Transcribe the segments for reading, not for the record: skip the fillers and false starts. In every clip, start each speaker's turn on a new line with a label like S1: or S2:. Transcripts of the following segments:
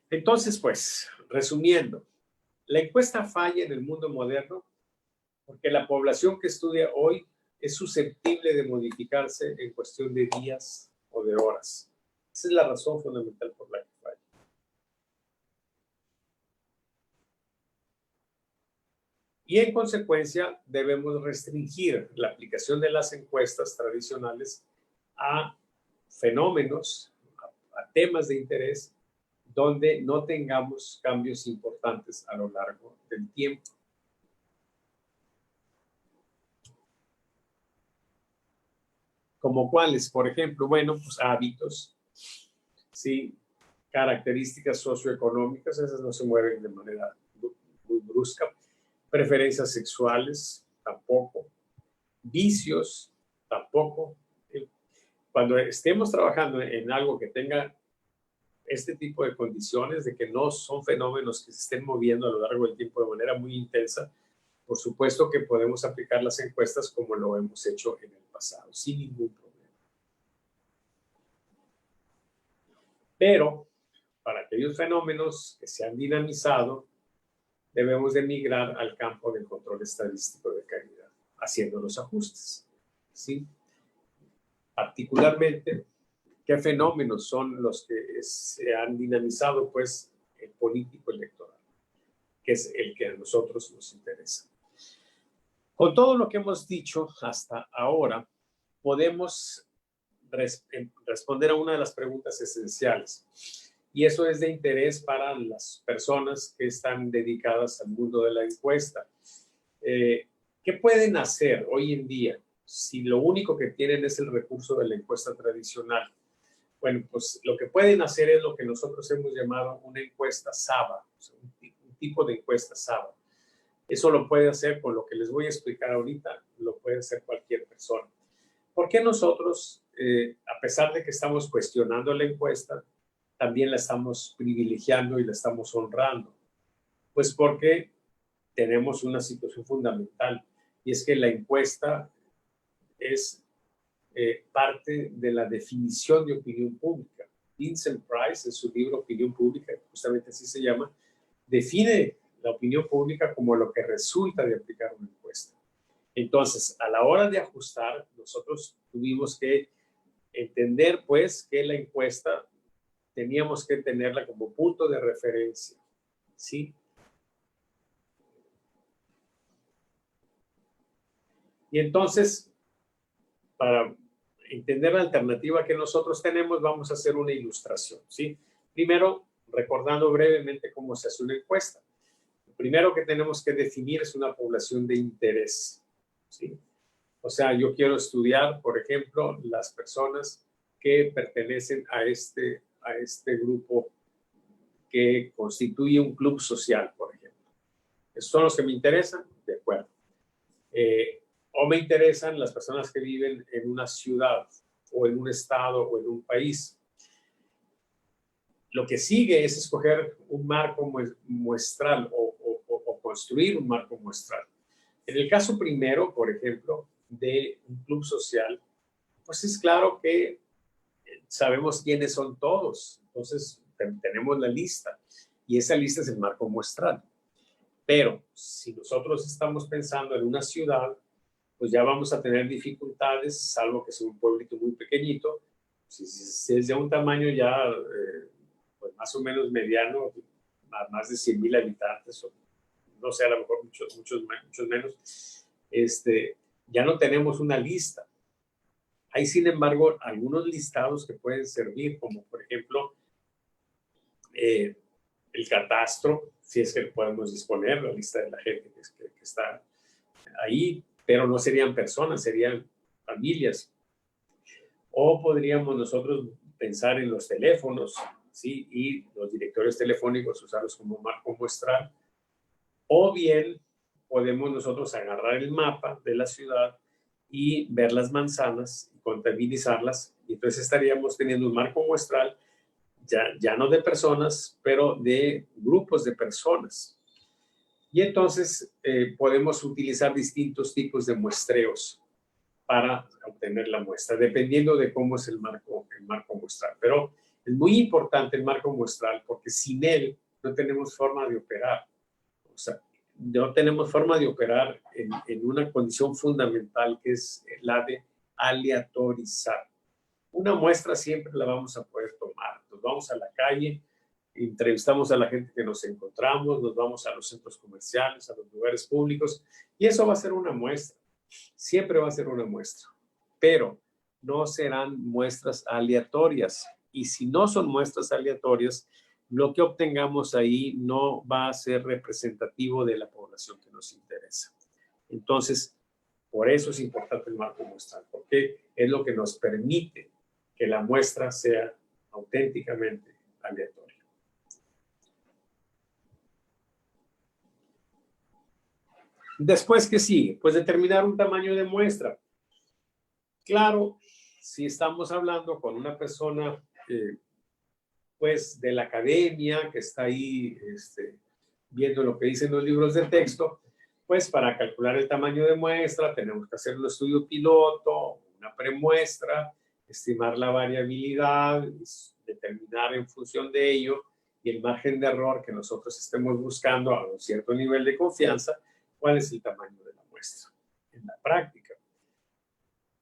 S1: Entonces, pues, resumiendo, la encuesta falla en el mundo moderno porque la población que estudia hoy es susceptible de modificarse en cuestión de días o de horas. Esa es la razón fundamental por la que falla. Y en consecuencia debemos restringir la aplicación de las encuestas tradicionales a fenómenos, a temas de interés donde no tengamos cambios importantes a lo largo del tiempo. ¿Como cuáles? Por ejemplo, bueno, pues hábitos, ¿sí? Características socioeconómicas, esas no se mueven de manera muy brusca. Preferencias sexuales, tampoco. Vicios, tampoco. Cuando estemos trabajando en algo que tenga este tipo de condiciones, de que no son fenómenos que se estén moviendo a lo largo del tiempo de manera muy intensa, por supuesto que podemos aplicar las encuestas como lo hemos hecho en el pasado, sin ningún problema. Pero para aquellos fenómenos que se han dinamizado, debemos de migrar al campo del control estadístico de calidad, haciendo los ajustes, ¿sí? Particularmente, ¿qué fenómenos son los que se han dinamizado? Pues el político electoral, que es el que a nosotros nos interesa. Con todo lo que hemos dicho hasta ahora, podemos responder a una de las preguntas esenciales. Y eso es de interés para las personas que están dedicadas al mundo de la encuesta. ¿Qué pueden hacer hoy en día si lo único que tienen es el recurso de la encuesta tradicional? Bueno, pues lo que pueden hacer es lo que nosotros hemos llamado una encuesta SABA, o sea, un tipo de encuesta SABA. Eso lo puede hacer con lo que les voy a explicar ahorita, lo puede hacer cualquier persona. ¿Por qué nosotros, a pesar de que estamos cuestionando la encuesta, también la estamos privilegiando y la estamos honrando? Pues porque tenemos una situación fundamental, y es que la encuesta es parte de la definición de opinión pública. Vincent Price, en su libro Opinión Pública, justamente así se llama, define la opinión pública como lo que resulta de aplicar una encuesta. Entonces, a la hora de ajustar, nosotros tuvimos que entender, pues, que la encuesta teníamos que tenerla como punto de referencia, ¿sí? Y entonces, para entender la alternativa que nosotros tenemos, vamos a hacer una ilustración, ¿sí? Primero, recordando brevemente cómo se hace una encuesta. Lo primero que tenemos que definir es una población de interés, ¿sí? O sea, yo quiero estudiar, por ejemplo, las personas que pertenecen a este grupo que constituye un club social, por ejemplo. ¿Esos son los que me interesan? De acuerdo. O me interesan las personas que viven en una ciudad o en un estado o en un país. Lo que sigue es escoger un marco muestral o construir un marco muestral. En el caso primero, por ejemplo, de un club social, pues es claro que sabemos quiénes son todos. Entonces, tenemos la lista y esa lista es el marco muestral. Pero si nosotros estamos pensando en una ciudad, pues ya vamos a tener dificultades, salvo que sea un pueblito muy pequeñito. Si es de un tamaño ya pues más o menos mediano, más de 100,000 habitantes, o no sé, a lo mejor muchos menos, ya no tenemos una lista. Hay, sin embargo, algunos listados que pueden servir, como por ejemplo el catastro, si es que podemos disponer, la lista de la gente que está ahí, pero no serían personas, serían familias. O podríamos nosotros pensar en los teléfonos, ¿sí? Y los directorios telefónicos, usarlos como marco muestral. O bien podemos nosotros agarrar el mapa de la ciudad y ver las manzanas y contabilizarlas, y entonces estaríamos teniendo un marco muestral ya no de personas, pero de grupos de personas. Y entonces podemos utilizar distintos tipos de muestreos para obtener la muestra, dependiendo de cómo es el marco muestral. Pero Es muy importante el marco muestral porque sin él no tenemos forma de operar. O sea, no tenemos forma de operar en una condición fundamental que es la de aleatorizar. Una muestra siempre la vamos a poder tomar. Nos vamos a la calle, entrevistamos a la gente que nos encontramos, nos vamos a los centros comerciales, a los lugares públicos, y eso va a ser una muestra. Siempre va a ser una muestra, pero no serán muestras aleatorias. Y si no son muestras aleatorias, lo que obtengamos ahí no va a ser representativo de la población que nos interesa. Entonces, por eso es importante el marco muestral, porque es lo que nos permite que la muestra sea auténticamente aleatoria. Después, ¿qué sigue? Pues determinar un tamaño de muestra. Claro, si estamos hablando con una persona pues de la academia que está ahí viendo lo que dicen los libros de texto, pues para calcular el tamaño de muestra tenemos que hacer un estudio piloto, una premuestra, estimar la variabilidad, determinar en función de ello y el margen de error que nosotros estemos buscando a un cierto nivel de confianza, cuál es el tamaño de la muestra. En la práctica,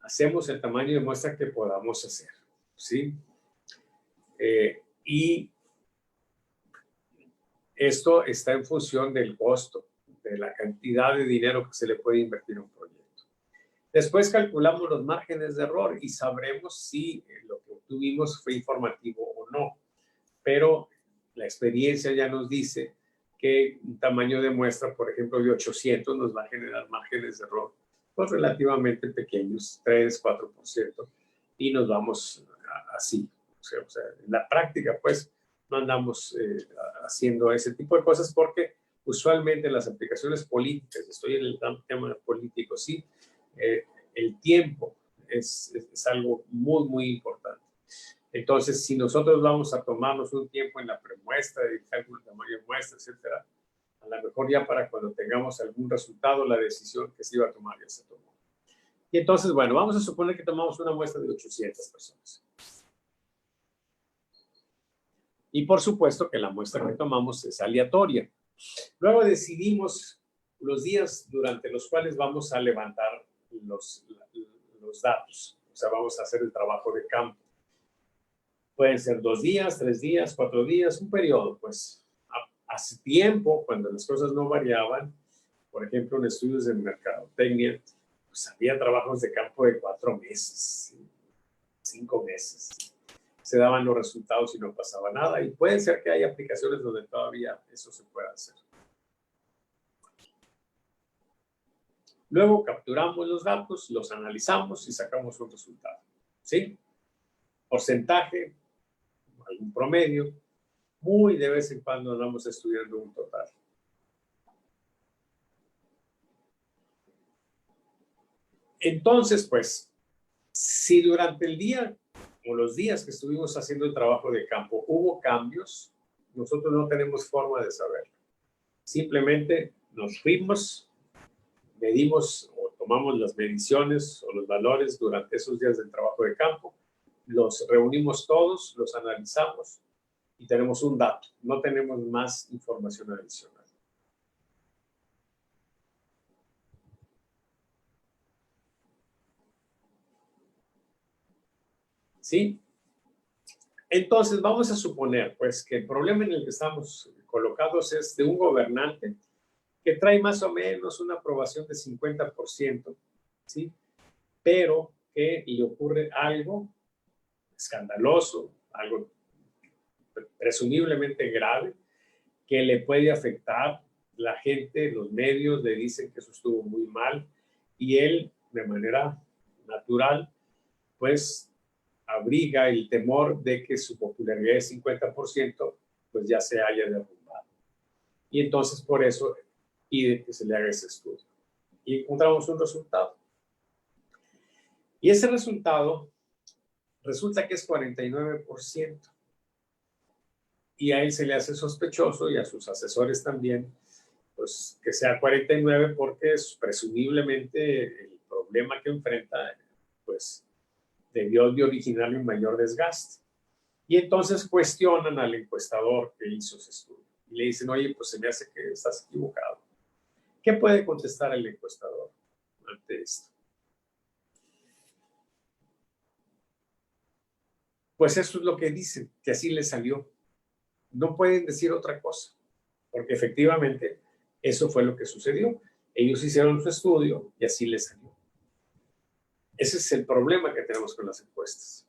S1: hacemos el tamaño de muestra que podamos hacer, ¿sí? Y esto está en función del costo, de la cantidad de dinero que se le puede invertir en un proyecto. Después calculamos los márgenes de error y sabremos si lo que obtuvimos fue informativo o no. Pero la experiencia ya nos dice que un tamaño de muestra, por ejemplo, de 800 nos va a generar márgenes de error pues relativamente pequeños, 3, 4%, y nos vamos así. O sea, en la práctica, pues, no andamos haciendo ese tipo de cosas porque usualmente las aplicaciones políticas, estoy en el tema político, sí, el tiempo es algo muy, muy importante. Entonces, si nosotros vamos a tomarnos un tiempo en la premuestra, el cálculo de tamaño de muestra, etcétera, a lo mejor ya para cuando tengamos algún resultado, la decisión que se iba a tomar ya se tomó. Y entonces, bueno, vamos a suponer que tomamos una muestra de 800 personas. Y por supuesto que la muestra que tomamos es aleatoria. Luego decidimos los días durante los cuales vamos a levantar los datos. O sea, vamos a hacer el trabajo de campo. Pueden ser 2 días, 3 días, 4 días, un periodo. Pues hace tiempo, cuando las cosas no variaban, por ejemplo, en estudios de mercadotecnia, pues había trabajos de campo de 4 meses, 5 meses. Se daban los resultados y no pasaba nada. Y puede ser que haya aplicaciones donde todavía eso se pueda hacer. Luego capturamos los datos, los analizamos y sacamos un resultado. ¿Sí? Porcentaje, algún promedio. Muy de vez en cuando vamos estudiando un total. Entonces, pues, si durante el día o los días que estuvimos haciendo el trabajo de campo hubo cambios, nosotros no tenemos forma de saberlo. Simplemente nos fuimos, medimos o tomamos las mediciones o los valores durante esos días del trabajo de campo, los reunimos todos, los analizamos y tenemos un dato. No tenemos más información adicional. ¿Sí? Entonces, vamos a suponer, pues, que el problema en el que estamos colocados es de un gobernante que trae más o menos una aprobación de 50%, ¿sí? Pero que le ocurre algo escandaloso, algo presumiblemente grave, que le puede afectar. La gente, los medios le dicen que eso estuvo muy mal y él, de manera natural, pues abriga el temor de que su popularidad de 50% pues ya se haya derrumbado. Y entonces por eso pide que se le haga ese estudio. Y encontramos un resultado. Y ese resultado resulta que es 49%. Y a él se le hace sospechoso y a sus asesores también, pues que sea 49 porque es presumiblemente el problema que enfrenta, pues debió de originarle un mayor desgaste. Y entonces cuestionan al encuestador que hizo ese estudio. Y le dicen, oye, pues se me hace que estás equivocado. ¿Qué puede contestar el encuestador ante esto? Pues eso es lo que dicen, que así les salió. No pueden decir otra cosa, porque efectivamente eso fue lo que sucedió. Ellos hicieron su estudio y así les salió. Ese es el problema que tenemos con las encuestas.